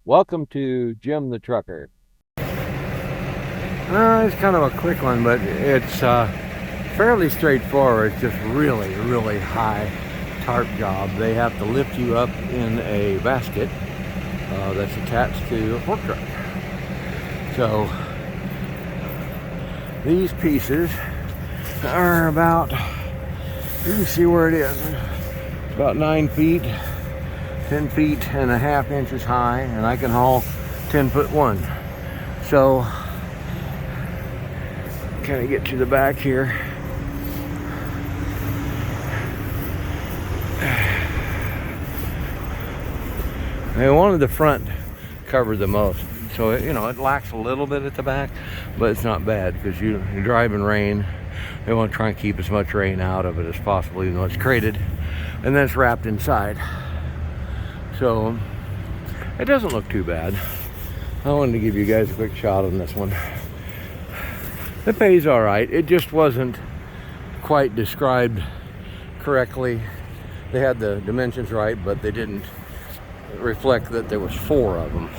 Welcome to Jim the Trucker. It's kind of a quick one, but it's fairly straightforward. It's just really, really high tarp job. They have to lift you up in a basket that's attached to a fork truck. So these pieces are about, you can see where it is, about 9 feet, 10 feet and a half inches high, and I can haul 10'1". So kind of get to the back here. I wanted the front covered the most, so it lacks a little bit at the back, but it's not bad because you drive in rain. They want to try and keep as much rain out of it as possible, even though it's crated, and then it's wrapped inside. So it doesn't look too bad. I wanted to give you guys a quick shot on this one. It pays all right. It just wasn't quite described correctly. They had the dimensions right, but they didn't reflect that there was 4 of them.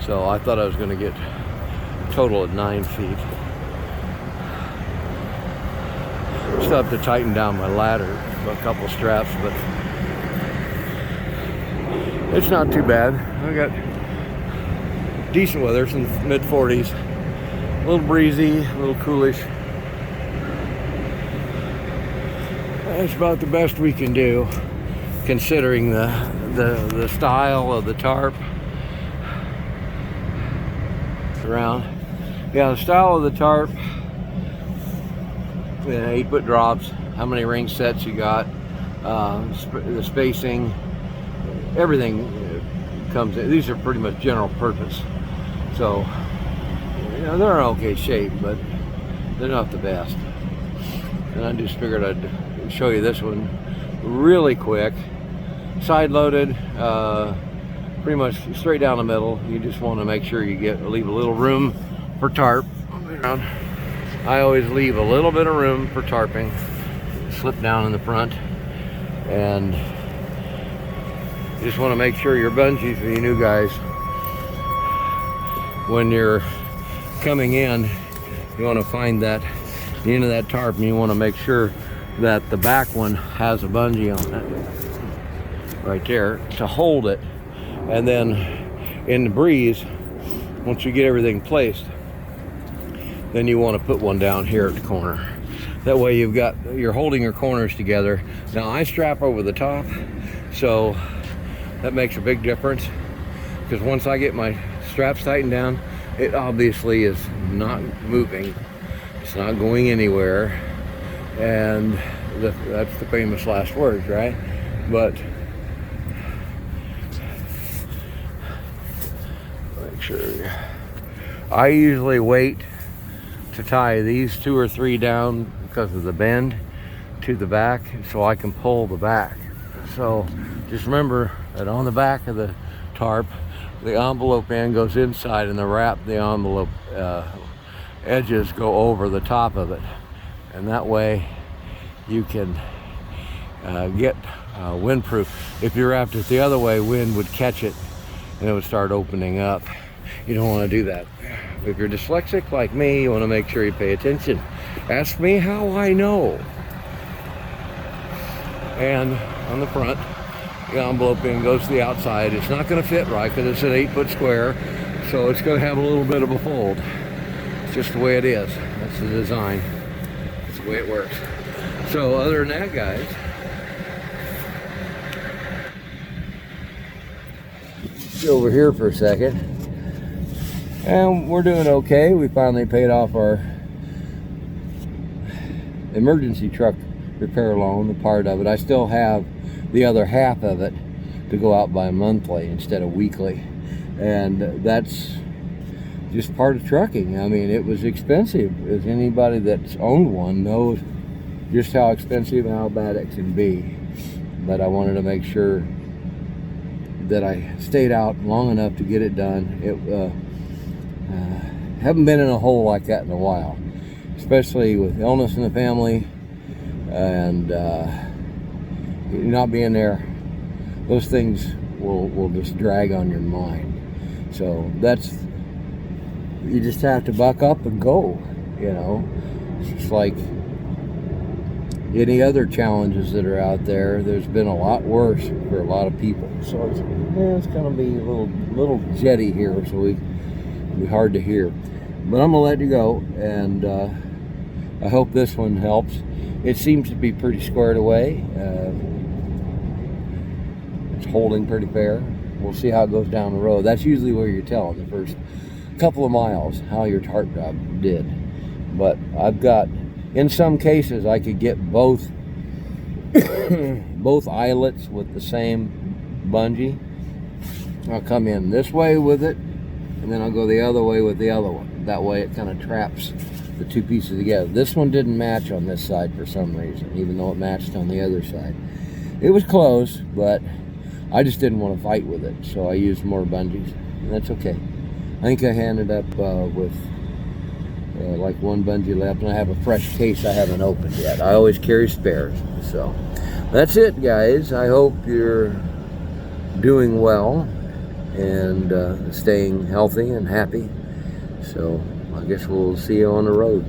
So I thought I was going to get a total of 9 feet. Still have to tighten down my ladder, a couple straps, but it's not too bad. I got decent weather. It's in the mid-40s. A little breezy, a little coolish. That's about the best we can do, considering the style of the tarp. Around, yeah, the style of the tarp. 8-foot drops. How many ring sets you got? The spacing, everything comes in. These are pretty much general purpose. So they're in okay shape, but they're not the best. And I just figured I'd show you this one really quick. Side loaded, pretty much straight down the middle. You just want to make sure you leave a little room for tarp. I always leave a little bit of room for tarping. Slip down in the front, and you just want to make sure your bungees, for you new guys, when you're coming in, you want to find the end of that tarp, and you want to make sure that the back one has a bungee on it right there to hold it. And then in the breeze, once you get everything placed, then you want to put one down here at the corner. That way you're holding your corners together. Now I strap over the top, so that makes a big difference, because once I get my straps tightened down, it obviously is not moving. It's not going anywhere. And that's the famous last words, right? But make sure. I usually wait to tie these 2 or 3 down because of the bend to the back, so I can pull the back. So just remember that on the back of the tarp, the envelope end goes inside, and the envelope edges go over the top of it, and that way you can get windproof. If you wrapped it the other way, wind would catch it and it would start opening up. You don't want to do that. If you're dyslexic like me, you want to make sure you pay attention. Ask me how I know. And on the front, the envelope end goes to the outside. It's not going to fit right because it's an 8-foot square, so it's going to have a little bit of a fold. It's just the way it is. That's the design. That's the way it works. So other than that, guys, over here for a second, and we're doing okay. We finally paid off our emergency truck repair loan, the part of it. I still have the other half of it to go out by monthly instead of weekly, and that's just part of trucking. I mean, it was expensive, as anybody that's owned one knows just how expensive and how bad it can be. But I wanted to make sure that I stayed out long enough to get it done. Haven't been in a hole like that in a while, especially with illness in the family and not being there. Those things will just drag on your mind. So that's, you just have to buck up and go, you know. It's just like any other challenges that are out there. There's been a lot worse for a lot of people. So it's going to be a little jetty here, so it'll be hard to hear. But I'm going to let you go, and I hope this one helps. It seems to be pretty squared away. It's holding pretty fair. We'll see how it goes down the road. That's usually where you're telling the first couple of miles how your tarp job did. But I've got, in some cases, I could get both both eyelets with the same bungee. I'll come in this way with it, and then I'll go the other way with the other one. That way it kind of traps the two pieces together. This one didn't match on this side for some reason, even though it matched on the other side. It was close, but I just didn't want to fight with it, so I used more bungees, and that's okay. I think I ended up with like one bungee left, and I have a fresh case I haven't opened yet. I always carry spares. So that's it, guys. I hope you're doing well and staying healthy and happy. So I guess we'll see you on the road.